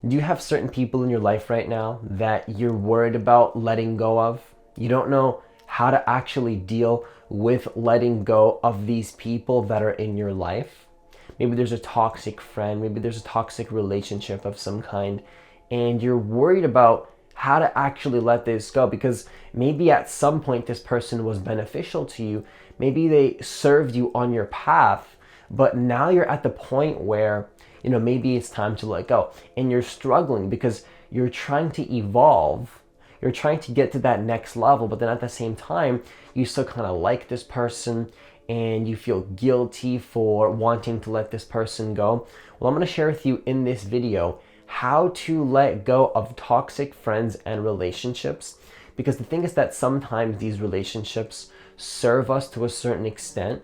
Do you have certain people in your life right now that you're worried about letting go of? You don't know how to actually deal with letting go of these people that are in your life. Maybe there's a toxic friend, maybe there's a toxic relationship of some kind, and you're worried about how to actually let this go because maybe at some point this person was beneficial to you. Maybe they served you on your path, but now you're at the point where maybe it's time to let go and you're struggling because you're trying to evolve, you're trying to get to that next level, but then at the same time you still kind of like this person and you feel guilty for wanting to let this person go. Well, I'm going to share with you in this video how to let go of toxic friends and relationships, because the thing is that sometimes these relationships serve us to a certain extent.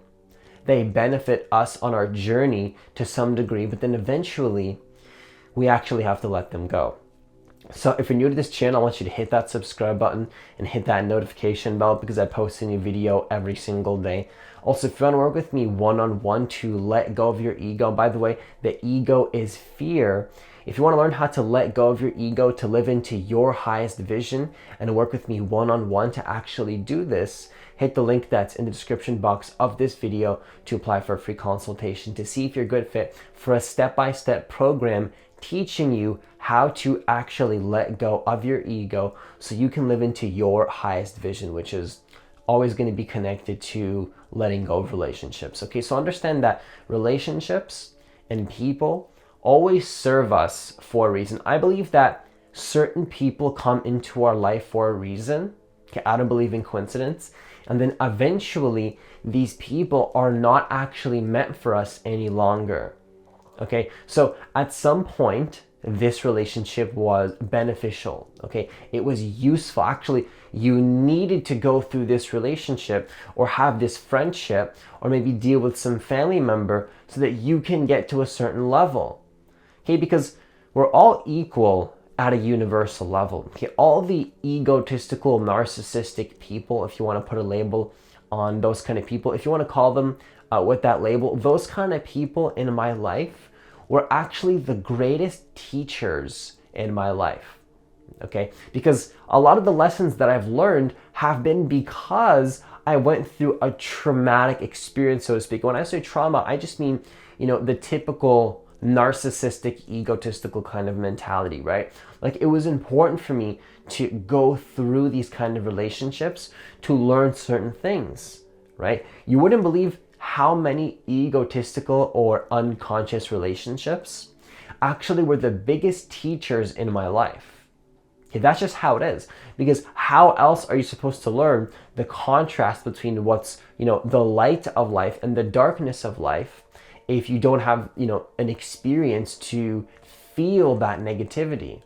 They benefit us on our journey to some degree, but then eventually we actually have to let them go. So if you're new to this channel, I want you to hit that subscribe button and hit that notification bell because I post a new video every single day. Also, if you want to work with me one-on-one to let go of your ego, by the way, the ego is fear. If you want to learn how to let go of your ego to live into your highest vision and work with me one-on-one to actually do this, hit the link that's in the description box of this video to apply for a free consultation to see if you're a good fit for a step-by-step program teaching you how to actually let go of your ego so you can live into your highest vision, which is always going to be connected to letting go of relationships. Okay, so understand that relationships and people always serve us for a reason. I believe that certain people come into our life for a reason. Okay, I don't believe in coincidence. And then eventually these people are not actually meant for us any longer. Okay, so at some point this relationship was beneficial. Okay, it was useful. Actually, you needed to go through this relationship or have this friendship or maybe deal with some family member so that you can get to a certain level. Okay, because we're all equal at a universal level. Okay, all the egotistical, narcissistic people, if you want to put a label on those kind of people, if you want to call them with that label, those kind of people in my life were actually the greatest teachers in my life. Okay, because a lot of the lessons that I've learned have been because I went through a traumatic experience, so to speak. When I say trauma, I just mean, the typical narcissistic, egotistical kind of mentality, right? Like, it was important for me to go through these kind of relationships to learn certain things, right? You wouldn't believe how many egotistical or unconscious relationships actually were the biggest teachers in my life. Okay, that's just how it is. Because how else are you supposed to learn the contrast between what's, the light of life and the darkness of life if you don't have, an experience to feel that negativity,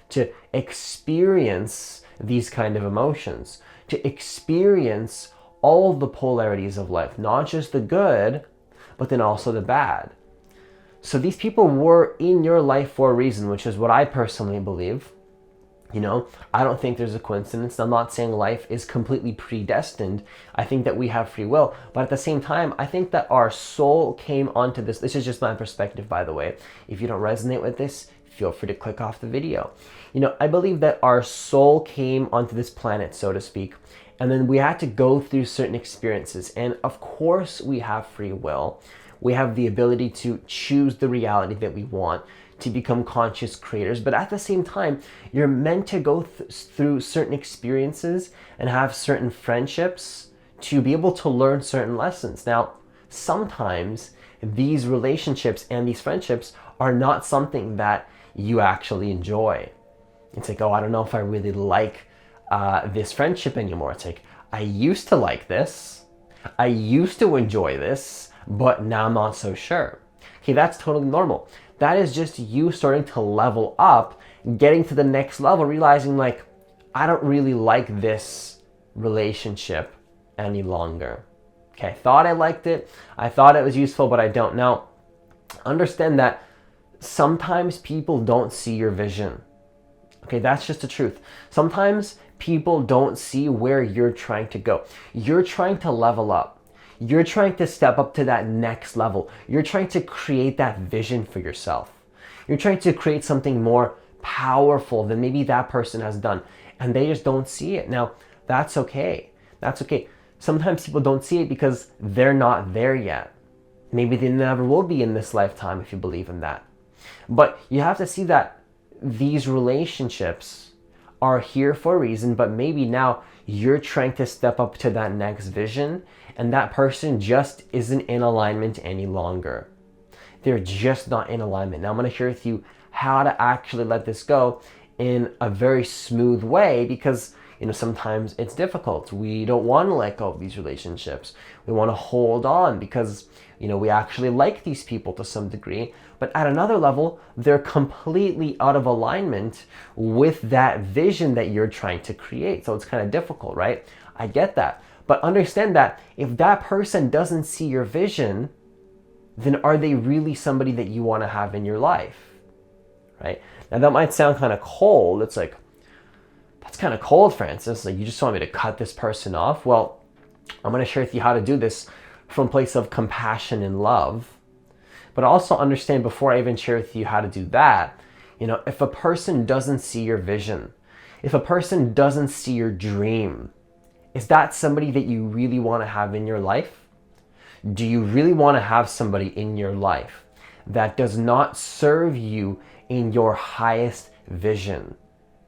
to experience these kind of emotions, to experience all the polarities of life, not just the good, but then also the bad. So these people were in your life for a reason, which is what I personally believe. I don't think there's a coincidence. I'm not saying life is completely predestined. I think that we have free will. But at the same time, I think that our soul came onto this. This is just my perspective, by the way. If you don't resonate with this, feel free to click off the video. I believe that our soul came onto this planet, so to speak, and then we had to go through certain experiences. And of course, we have free will. We have the ability to choose the reality that we want, to become conscious creators. But at the same time, you're meant to go through certain experiences and have certain friendships to be able to learn certain lessons. Now, sometimes these relationships and these friendships are not something that you actually enjoy. It's like, oh, I don't know if I really like this friendship anymore. It's like, I used to like this, I used to enjoy this, but now I'm not so sure. Okay, that's totally normal. That is just you starting to level up, getting to the next level, realizing like, I don't really like this relationship any longer. Okay, I thought I liked it, I thought it was useful, but I don't. Now, understand that sometimes people don't see your vision. Okay, that's just the truth. Sometimes people don't see where you're trying to go. You're trying to level up. You're trying to step up to that next level. You're trying to create that vision for yourself. You're trying to create something more powerful than maybe that person has done, and they just don't see it. Now, that's okay. That's okay. Sometimes people don't see it because they're not there yet. Maybe they never will be in this lifetime if you believe in that. But you have to see that these relationships are here for a reason, but maybe now you're trying to step up to that next vision and that person just isn't in alignment any longer. They're just not in alignment. Now I'm going to share with you how to actually let this go in a very smooth way, because sometimes it's difficult. We don't want to let go of these relationships. We want to hold on because we actually like these people to some degree, but at another level, they're completely out of alignment with that vision that you're trying to create. So it's kind of difficult, right? I get that. But understand that if that person doesn't see your vision, then are they really somebody that you want to have in your life, right? Now that might sound kind of cold. It's like, that's kind of cold, Francis. Like, you just want me to cut this person off? Well, I'm going to share with you how to do this from a place of compassion and love. But also understand, before I even share with you how to do that, if a person doesn't see your vision, if a person doesn't see your dream, is that somebody that you really want to have in your life? Do you really want to have somebody in your life that does not serve you in your highest vision?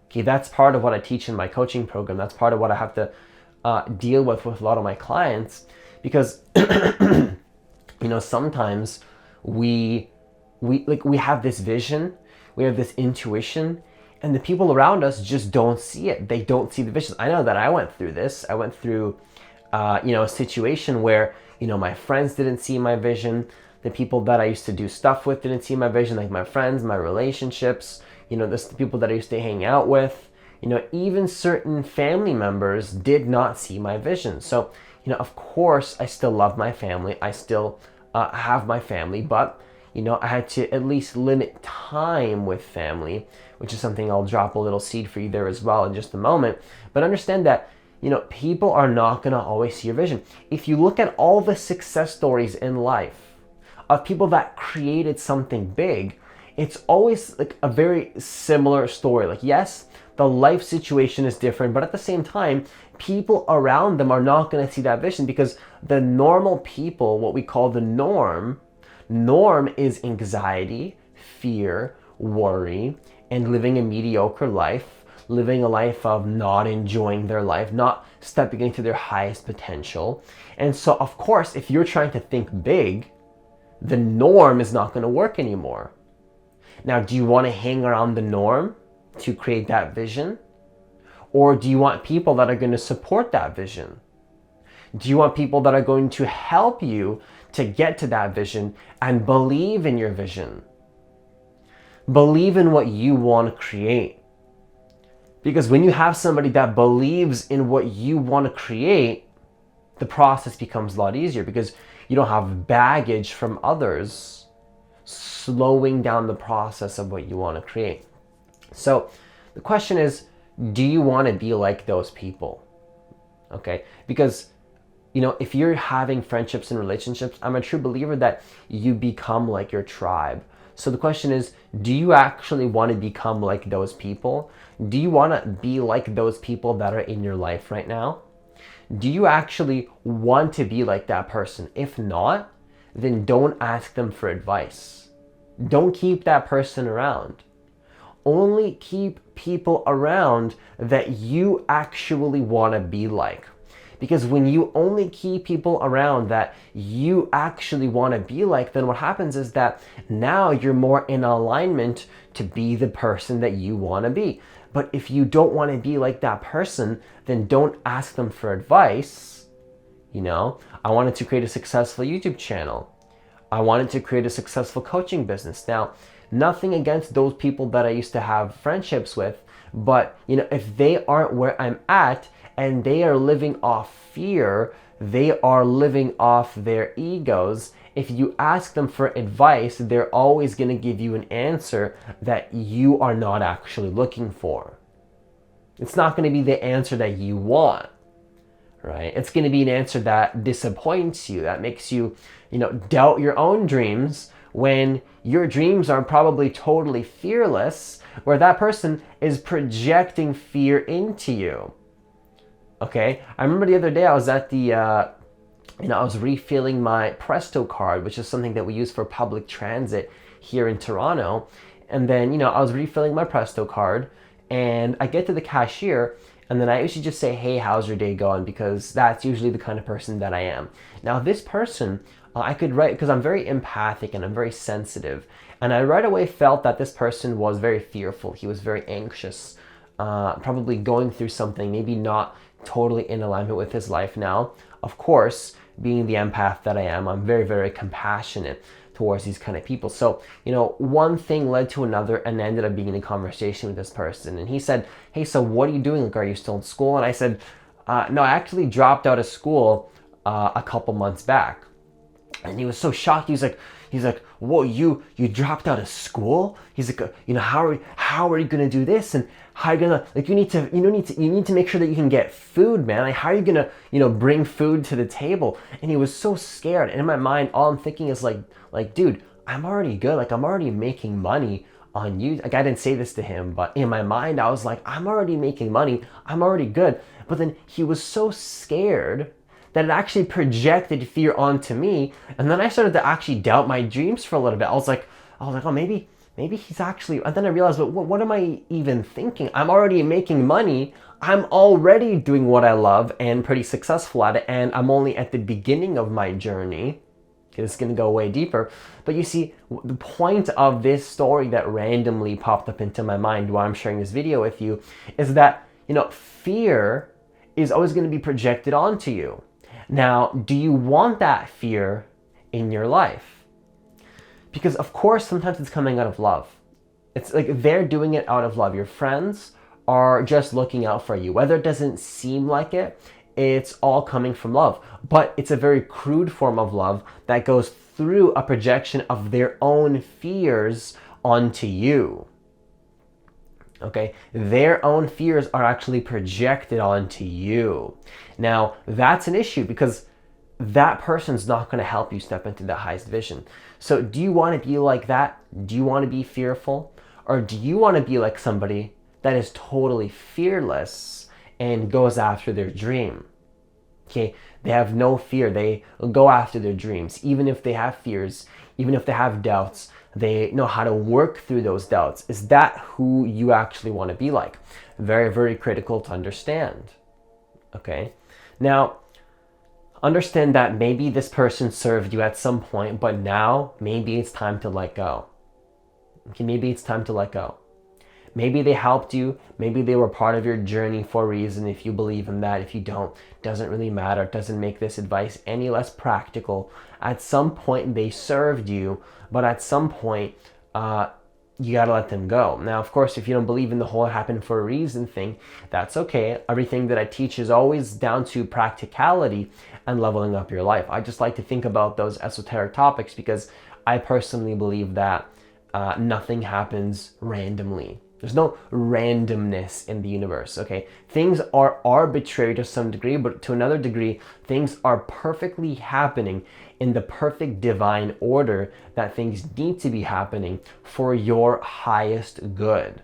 Okay, that's part of what I teach in my coaching program. That's part of what I have to deal with a lot of my clients, because sometimes we have this vision, we have this intuition, and the people around us just don't see it. They don't see the vision. I know that I went through this. I went through a situation where my friends didn't see my vision. The people that I used to do stuff with didn't see my vision, like my friends, my relationships, the people that I used to hang out with, even certain family members did not see my vision. So, of course, I still love my family. I still have my family, but, I had to at least limit time with family, which is something I'll drop a little seed for you there as well in just a moment. But understand that, people are not going to always see your vision. If you look at all the success stories in life of people that created something big, it's always like a very similar story. Like, yes, the life situation is different, but at the same time, people around them are not going to see that vision, because the normal people, what we call the norm is anxiety, fear, worry, and living a mediocre life, living a life of not enjoying their life, not stepping into their highest potential. And so, of course, if you're trying to think big, the norm is not going to work anymore. Now, do you want to hang around the norm to create that vision? Or do you want people that are going to support that vision? Do you want people that are going to help you to get to that vision and believe in your vision? Believe in what you want to create. Because when you have somebody that believes in what you want to create, the process becomes a lot easier, because you don't have baggage from others slowing down the process of what you want to create. So the question is, do you want to be like those people? Okay, because if you're having friendships and relationships, I'm a true believer that you become like your tribe. So the question is, do you actually want to become like those people? Do you want to be like those people that are in your life right now? Do you actually want to be like that person? If not, then don't ask them for advice. Don't keep that person around. Only keep people around that you actually want to be like. Because when you only keep people around that you actually want to be like, then what happens is that now you're more in alignment to be the person that you want to be. But if you don't want to be like that person, then don't ask them for advice. I wanted to create a successful YouTube channel. I wanted to create a successful coaching business. Now, nothing against those people that I used to have friendships with, but if they aren't where I'm at and they are living off fear, they are living off their egos, if you ask them for advice, they're always going to give you an answer that you are not actually looking for. It's not going to be the answer that you want, right? It's going to be an answer that disappoints you, that makes you, doubt your own dreams, when your dreams are probably totally fearless, where that person is projecting fear into you. Okay, I remember the other day I was at the I was refilling my Presto card, which is something that we use for public transit here in Toronto. And then, I was refilling my Presto card, and I get to the cashier, and then I usually just say, "Hey, how's your day going?" Because that's usually the kind of person that I am. Now, this person, I could write, because I'm very empathic and I'm very sensitive, and I right away felt that this person was very fearful. He was very anxious, probably going through something, maybe not totally in alignment with his life now. Of course, being the empath that I am, I'm very, very compassionate towards these kind of people. So, one thing led to another and ended up being in a conversation with this person. And he said, "Hey, so what are you doing? Like, are you still in school?" And I said, "No, I actually dropped out of school a couple months back." And he was so shocked. He's like, "Whoa, you dropped out of school?" He's like, how are you gonna do this? And how are you gonna, like, you need to make sure that you can get food, man. Like, how are you gonna, bring food to the table?" And he was so scared. And in my mind, all I'm thinking is like, dude, I'm already good. Like, I'm already making money on you. Like, I didn't say this to him, but in my mind, I was like, I'm already making money. I'm already good. But then he was so scared that it actually projected fear onto me. And then I started to actually doubt my dreams for a little bit. I was like, oh, maybe he's actually, and then I realized, but what am I even thinking? I'm already making money. I'm already doing what I love and pretty successful at it. And I'm only at the beginning of my journey. It's going to go way deeper. But you see, the point of this story that randomly popped up into my mind while I'm sharing this video with you is that, fear is always going to be projected onto you. Now, do you want that fear in your life? Because of course, sometimes it's coming out of love. It's like they're doing it out of love. Your friends are just looking out for you. Whether it doesn't seem like it, it's all coming from love. But it's a very crude form of love that goes through a projection of their own fears onto you. Okay, their own fears are actually projected onto you. Now, that's an issue because that person's not going to help you step into the highest vision. So do you want to be like that? Do you want to be fearful? Or do you want to be like somebody that is totally fearless and goes after their dream? Okay, they have no fear. They go after their dreams. Even if they have fears, even if they have doubts, they know how to work through those doubts. Is that who you actually want to be like? Very, very critical to understand. Okay, now understand that maybe this person served you at some point, but now maybe it's time to let go. Okay, maybe it's time to let go. Maybe they helped you. Maybe they were part of your journey for a reason. If you believe in that, if you don't, doesn't really matter. It doesn't make this advice any less practical. At some point, they served you, but at some point, you gotta let them go. Now, of course, if you don't believe in the whole happened for a reason thing, that's okay. Everything that I teach is always down to practicality and leveling up your life. I just like to think about those esoteric topics because I personally believe that nothing happens randomly. There's no randomness in the universe, okay? Things are arbitrary to some degree, but to another degree, things are perfectly happening in the perfect divine order that things need to be happening for your highest good,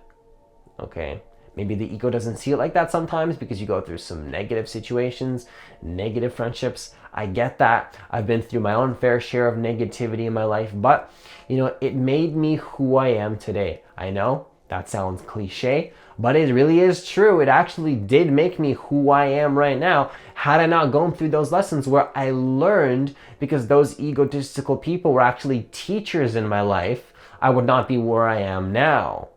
okay? Maybe the ego doesn't see it like that sometimes because you go through some negative situations, negative friendships. I get that. I've been through my own fair share of negativity in my life, but it made me who I am today. I know that sounds cliche, but it really is true. It actually did make me who I am right now. Had I not gone through those lessons where I learned, because those egotistical people were actually teachers in my life, I would not be where I am now.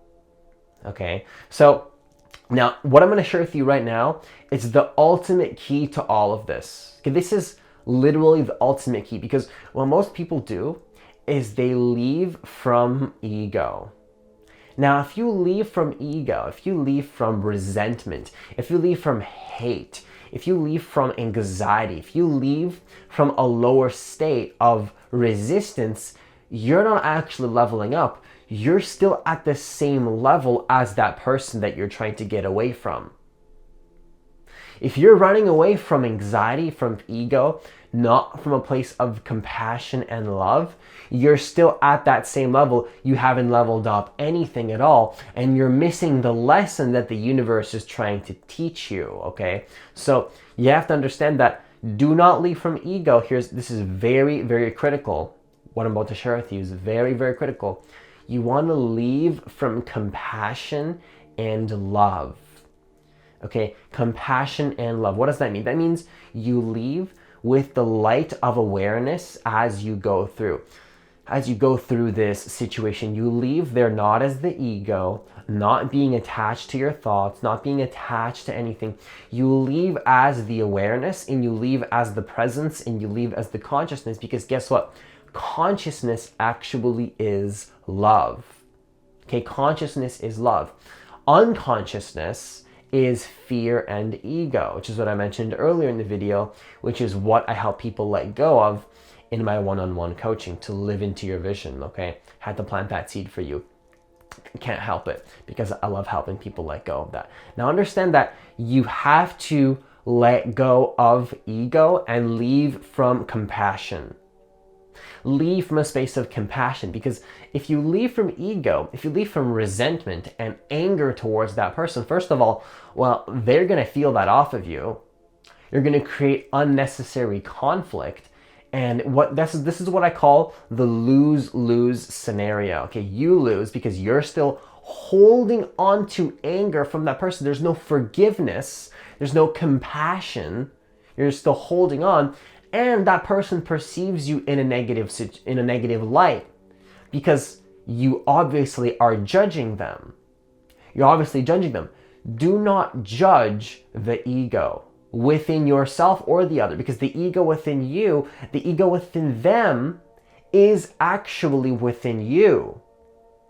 Okay, so now what I'm going to share with you right now is the ultimate key to all of this. Okay, this is literally the ultimate key, because what most people do is they leave from ego. Now, if you leave from ego, if you leave from resentment, if you leave from hate, if you leave from anxiety, if you leave from a lower state of resistance, you're not actually leveling up. You're still at the same level as that person that you're trying to get away from. If you're running away from anxiety, from ego, not from a place of compassion and love, you're still at that same level. You haven't leveled up anything at all, and you're missing the lesson that the universe is trying to teach you, okay? So you have to understand that do not leave from ego. This is very, very critical. What I'm about to share with you is very, very critical. You want to leave from compassion and love. Okay, compassion and love. What does that mean? That means you leave with the light of awareness as you go through. As you go through this situation, you leave there not as the ego, not being attached to your thoughts, not being attached to anything. You leave as the awareness, and you leave as the presence, and you leave as the consciousness, because guess what? Consciousness actually is love. Okay, consciousness is love. Unconsciousness is fear and ego, which is what I mentioned earlier in the video, which is what I help people let go of in my one-on-one coaching to live into your vision, okay? Had to plant that seed for you. Can't help it because I love helping people let go of that. Now understand that you have to let go of ego and leave from compassion. Leave from a space of compassion, because if you leave from ego, if you leave from resentment and anger towards that person, first of all, well, they're going to feel that off of you. You're going to create unnecessary conflict. And this is what I call the lose-lose scenario. Okay, you lose because you're still holding on to anger from that person. There's no forgiveness. There's no compassion. You're still holding on. And that person perceives you in a negative light because you obviously are judging them. You're obviously judging them. Do not judge the ego within yourself or the other, because the ego within you, the ego within them is actually within you.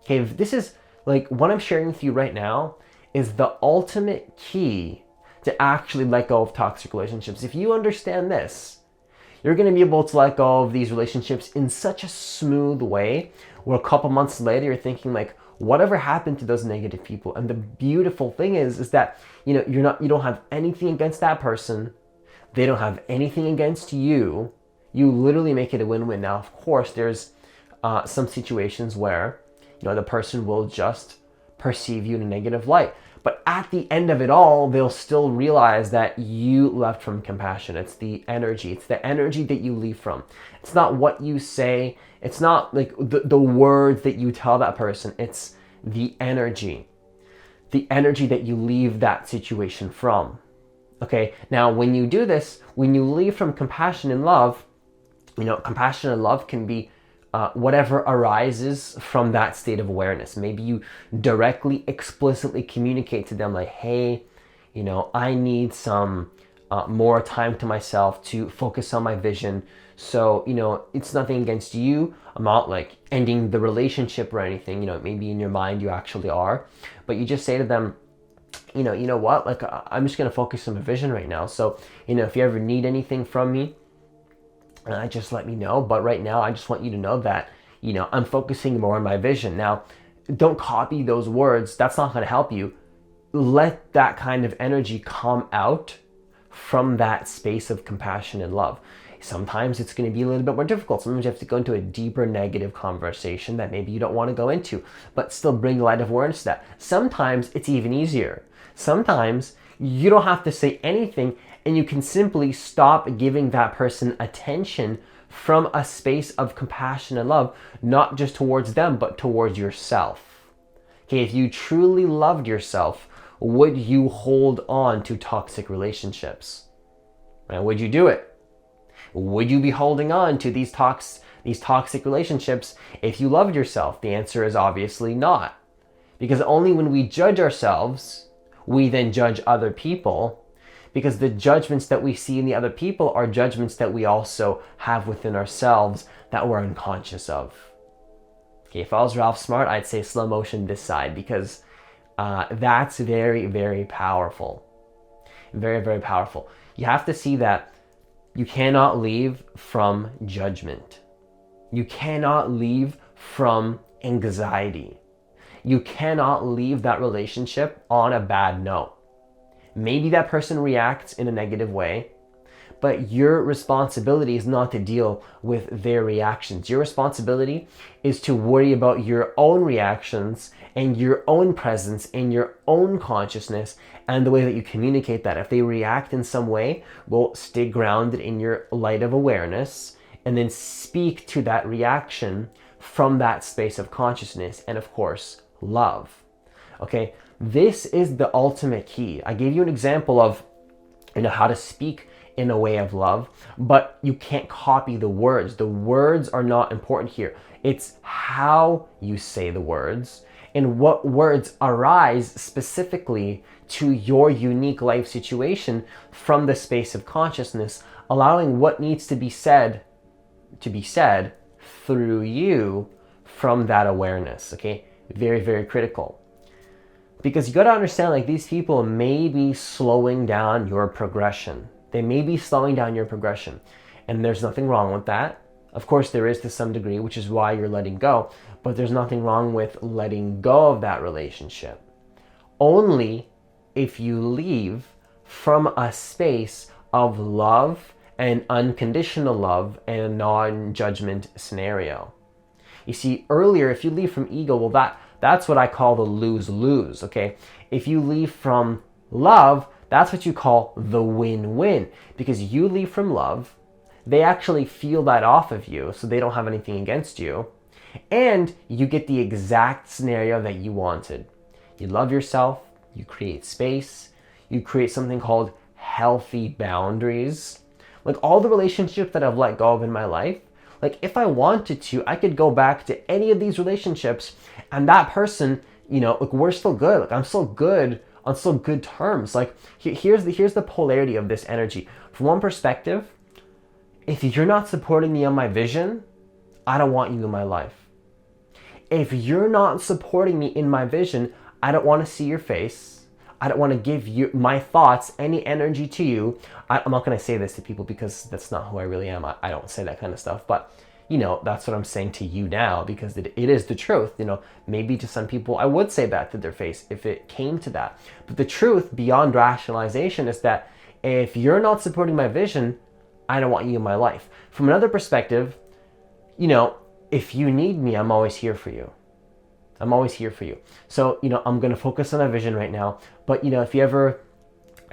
Okay, this is like what I'm sharing with you right now is the ultimate key to actually let go of toxic relationships. If you understand this, you're going to be able to let go of these relationships in such a smooth way where a couple months later you're thinking like, whatever happened to those negative people? And the beautiful thing is that, you know, you don't have anything against that person. They don't have anything against you. You literally make it a win-win. Now, of course, there's some situations where, you know, the person will just perceive you in a negative light. But at the end of it all, they'll still realize that you left from compassion. It's the energy. It's the energy that you leave from. It's not what you say. It's not like the words that you tell that person. It's the energy. The energy that you leave that situation from. Okay, now when you do this, when you leave from compassion and love, you know, compassion and love can be whatever arises from that state of awareness. Maybe you directly, explicitly communicate to them like, hey, you know, I need some more time to myself to focus on my vision. So, you know, it's nothing against you. I'm not like ending the relationship or anything. You know, maybe in your mind you actually are. But you just say to them, you know what, like I'm just going to focus on my vision right now. So, you know, if you ever need anything from me, just let me know. But right now, I just want you to know that, you know, I'm focusing more on my vision. Now, don't copy those words. That's not going to help you. Let that kind of energy come out from that space of compassion and love. Sometimes it's going to be a little bit more difficult. Sometimes you have to go into a deeper negative conversation that maybe you don't want to go into, but still bring light of awareness to that. Sometimes it's even easier. Sometimes you don't have to say anything, and you can simply stop giving that person attention from a space of compassion and love, not just towards them, but towards yourself. Okay, if you truly loved yourself, would you hold on to toxic relationships? And would you do it? Would you be holding on to these toxic relationships if you loved yourself? The answer is obviously not. Because only when we judge ourselves, we then judge other people, because the judgments that we see in the other people are judgments that we also have within ourselves that we're unconscious of. Okay, if I was Ralph Smart, I'd say slow motion this side, because that's very, very powerful. Very, very powerful. You have to see that you cannot leave from judgment. You cannot leave from anxiety. You cannot leave that relationship on a bad note. Maybe that person reacts in a negative way, but your responsibility is not to deal with their reactions. Your responsibility is to worry about your own reactions and your own presence and your own consciousness and the way that you communicate that. If they react in some way, well, stay grounded in your light of awareness and then speak to that reaction from that space of consciousness and, of course, love. Okay, this is the ultimate key. I gave you an example of how to speak in a way of love, but you can't copy the words. The words are not important here. It's how you say the words and what words arise specifically to your unique life situation from the space of consciousness, allowing what needs to be said through you from that awareness. Okay, very, very critical. Because you got to understand, like, these people may be slowing down your progression. They may be slowing down your progression. And there's nothing wrong with that. Of course, there is to some degree, which is why you're letting go. But there's nothing wrong with letting go of that relationship. Only if you leave from a space of love and unconditional love and a non-judgment scenario. You see, earlier, if you leave from ego, well, that's what I call the lose-lose, okay? If you leave from love, that's what you call the win-win. Because you leave from love, they actually feel that off of you, so they don't have anything against you. And you get the exact scenario that you wanted. You love yourself, you create space, you create something called healthy boundaries. Like, all the relationships that I've let go of in my life, like, if I wanted to, I could go back to any of these relationships and that person, like, we're still good. Like, I'm still good on still good terms. Like, here's the polarity of this energy. From one perspective, if you're not supporting me on my vision, I don't want you in my life. If you're not supporting me in my vision, I don't want to see your face. I don't want to give you my thoughts, any energy to you. I'm not going to say this to people because that's not who I really am. I don't say that kind of stuff. But, that's what I'm saying to you now because it is the truth. Maybe to some people I would say that to their face if it came to that. But the truth beyond rationalization is that if you're not supporting my vision, I don't want you in my life. From another perspective, if you need me, I'm always here for you. I'm always here for you. So, I'm going to focus on a vision right now. But, if you ever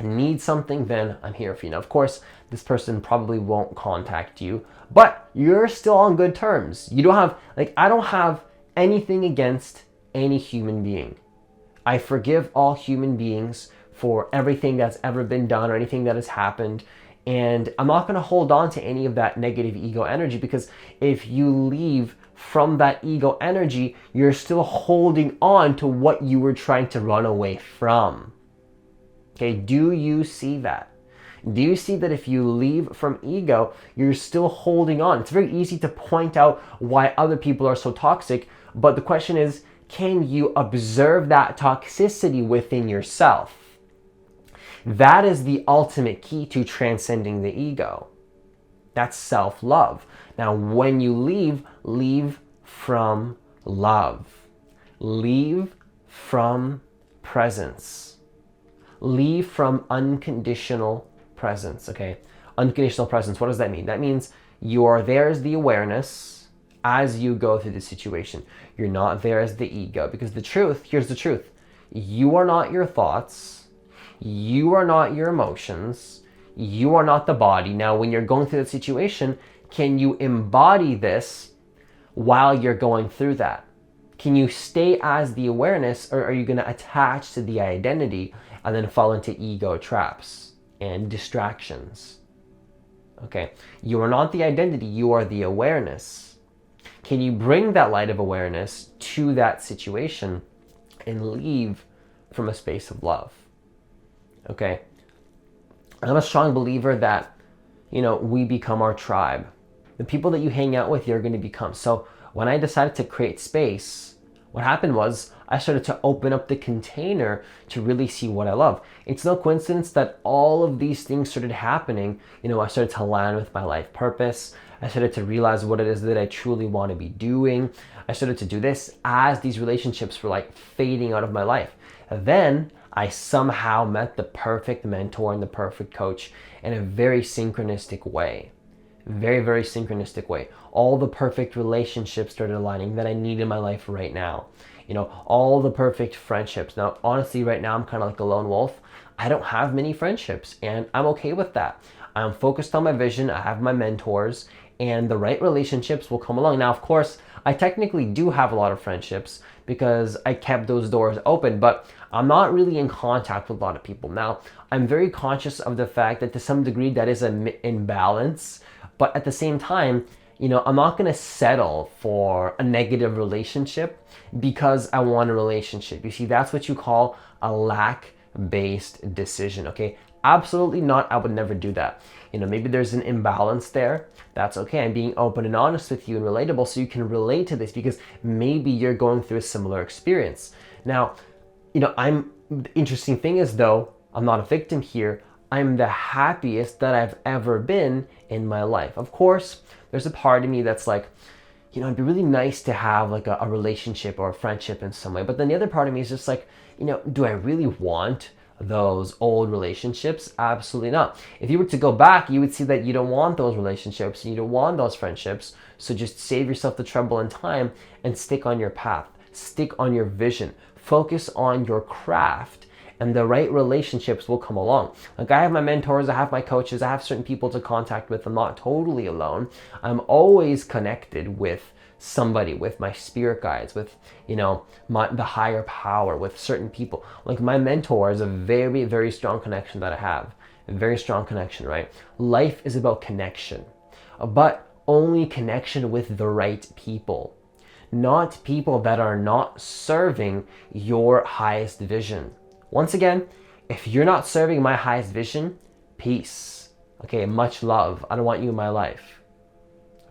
need something, then I'm here for you. Now, of course, this person probably won't contact you, but you're still on good terms. You don't have, I don't have anything against any human being. I forgive all human beings for everything that's ever been done or anything that has happened. And I'm not going to hold on to any of that negative ego energy because if you leave from that ego energy, you're still holding on to what you were trying to run away from. Okay, do you see that? Do you see that if you leave from ego, you're still holding on? It's very easy to point out why other people are so toxic, but the question is, can you observe that toxicity within yourself? That is the ultimate key to transcending the ego. That's self-love. Now, when you leave from love. Leave from presence. Leave from unconditional presence, okay? Unconditional presence, what does that mean? That means you are there as the awareness as you go through the situation. You're not there as the ego because here's the truth. You are not your thoughts. You are not your emotions. You are not the body. Now, when you're going through that situation, can you embody this while you're going through that? Can you stay as the awareness, or are you going to attach to the identity and then fall into ego traps and distractions? Okay, you are not the identity, you are the awareness. Can you bring that light of awareness to that situation and leave from a space of love? Okay, I'm a strong believer that, we become our tribe. The people that you hang out with, you're going to become. So when I decided to create space, what happened was I started to open up the container to really see what I love. It's no coincidence that all of these things started happening. I started to align with my life purpose. I started to realize what it is that I truly want to be doing. I started to do this as these relationships were fading out of my life. And then I somehow met the perfect mentor and the perfect coach in a very synchronistic way. Very, very synchronistic way. All the perfect relationships started aligning that I need in my life right now. You know, all the perfect friendships. Now, honestly, right now I'm kind of like a lone wolf. I don't have many friendships, and I'm okay with that. I'm focused on my vision. I have my mentors, and the right relationships will come along. Now, of course, I technically do have a lot of friendships because I kept those doors open, but I'm not really in contact with a lot of people. Now, I'm very conscious of the fact that to some degree that is an imbalance, but at the same time, you know, I'm not going to settle for a negative relationship because I want a relationship. You see, that's what you call a lack-based decision, okay? Absolutely not. I would never do that. You know, maybe there's an imbalance there. That's okay. I'm being open and honest with you and relatable so you can relate to this because maybe you're going through a similar experience. Now, you know, the interesting thing is though, I'm not a victim here. I'm the happiest that I've ever been in my life. Of course, there's a part of me that's like, you know, it'd be really nice to have like a relationship or a friendship in some way. But then the other part of me is just like, you know, do I really want those old relationships? Absolutely not. If you were to go back, you would see that you don't want those relationships and you don't want those friendships. So just save yourself the trouble and time and stick on your path, stick on your vision, focus on your craft, and the right relationships will come along. Like I have my mentors, I have my coaches, I have certain people to contact with. I'm not totally alone. I'm always connected with somebody, with my spirit guides, with, you know, the higher power, with certain people. Like my mentor is a very, very strong connection that I have. A very strong connection, right? Life is about connection, but only connection with the right people, not people that are not serving your highest vision. Once again, if you're not serving my highest vision, peace. Okay, much love. I don't want you in my life.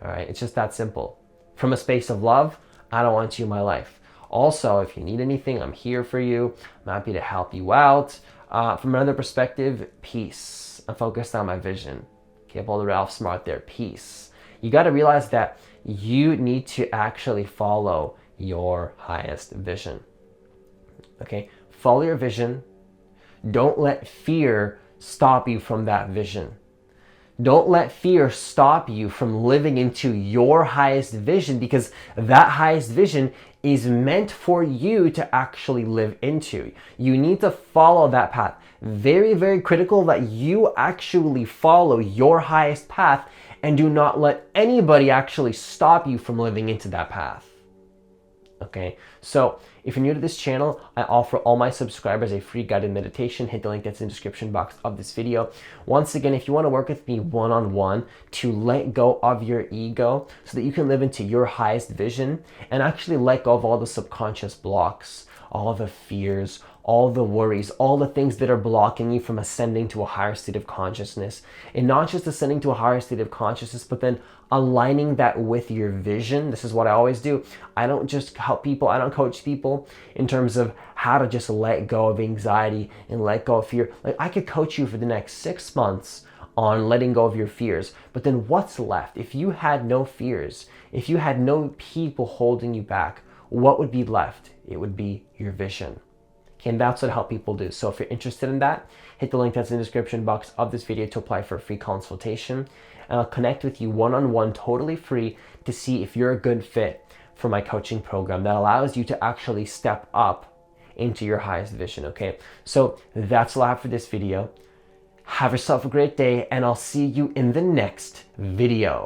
All right, it's just that simple. From a space of love, I don't want you in my life. Also, if you need anything, I'm here for you. I'm happy to help you out. From another perspective, peace. I'm focused on my vision. Okay, pull the Ralph Smart there, peace. You got to realize that you need to actually follow your highest vision. Okay, follow your vision. Don't let fear stop you from that vision. Don't let fear stop you from living into your highest vision, because that highest vision is meant for you to actually live into. You need to follow that path. Very, very critical that you actually follow your highest path and do not let anybody actually stop you from living into that path. Okay, so if you're new to this channel, I offer all my subscribers a free guided meditation. Hit the link that's in the description box of this video. Once again, if you want to work with me one-on-one to let go of your ego so that you can live into your highest vision and actually let go of all the subconscious blocks, all the fears, all the worries, all the things that are blocking you from ascending to a higher state of consciousness. And not just ascending to a higher state of consciousness, but then aligning that with your vision. This is what I always do. I don't just help people, I don't coach people in terms of how to just let go of anxiety and let go of fear. Like I could coach you for the next 6 months on letting go of your fears, but then what's left? If you had no fears, if you had no people holding you back, what would be left? It would be your vision. Okay, and that's what I help people do. So if you're interested in that, hit the link that's in the description box of this video to apply for a free consultation. And I'll connect with you one-on-one, totally free, to see if you're a good fit for my coaching program that allows you to actually step up into your highest vision, okay? So that's all I have for this video. Have yourself a great day, and I'll see you in the next video.